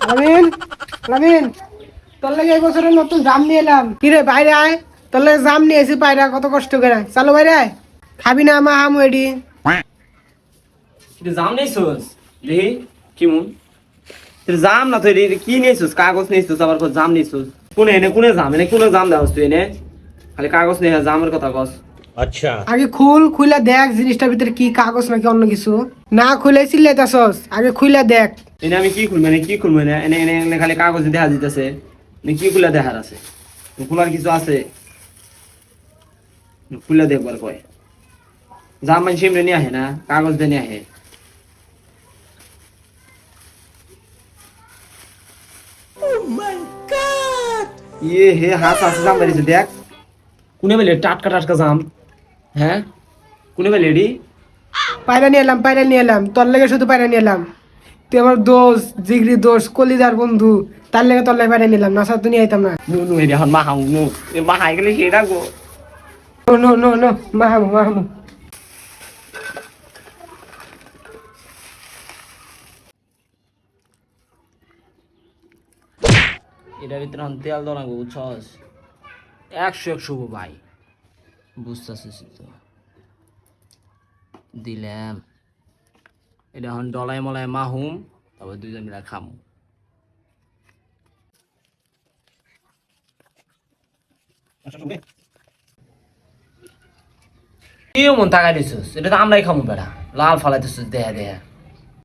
Lamine Lamine তোর লাগে এই বছরের নতুন জাম নিয়ে এলাম। কিরে বাইরে আয়, তোর লাগে জাম নিয়ে এসি পায়রা কত কষ্ট করে। চালো বাইরে আয়, খাবি না মা হামু এডি। তুই জাম নেইছস দেখি কেমন তুই জাম না তুই কি নেইছস কাগজ নেইছস আবার জাম নেইছস কোনে জাম দাওস তুই এনে খালি কাগজ নেই জামের কথা কস अच्छा আগে খুলে দেখ জিনিসটার ভিতরে কি কাগজ নাকি অন্য কিছু। না খুলে চিল্লাইতাছস, আগে খুলে দেখ। এনে আমি কি খুলবো এনে এনে এনে এনে খালি কাগজ দেখা দিতেছে কি খুলে দেখার আছে খোলার কিছু আছে খুলে দেখবার কয় জাম মানে সেমনি নিয়ে আহে না কাগজ দিয়ে নিয়ে আহে ইয়ে হে হাত আছে জাম বেরিয়েছে দেখ কোনে বেলে টাটকা টাটকা জাম হ্যাঁ কোনে বেলে এডি পায়রা নিয়ে এলাম তোর লাগে, শুধু পায়রা নিয়ে এলাম। তুই আমার দোষ, জিগরি দোষ, কলিজার বন্ধু, তার লাগে তোর লাগে পায়রা নিলাম, না স্যার তুই নিয়ে আইতাম না। নু নু এডি এখন মা হাউ নু মা হাই গেলে সেটা গো নো নো নো নো মাহামু। এটার ভিতরে এখন তেল দেওয়া লাগবে বুঝছস 100 ভাই বুঝতেছিস তো দিলাম এটা এখন ডলাই মলাই মাহুম তারপর দুইজন মিলে খামু কি মন তাকাই দিছিস এটা তো আমরাই খামু বেড়া লাল ফালাইতেছিস দেয়া দেয়া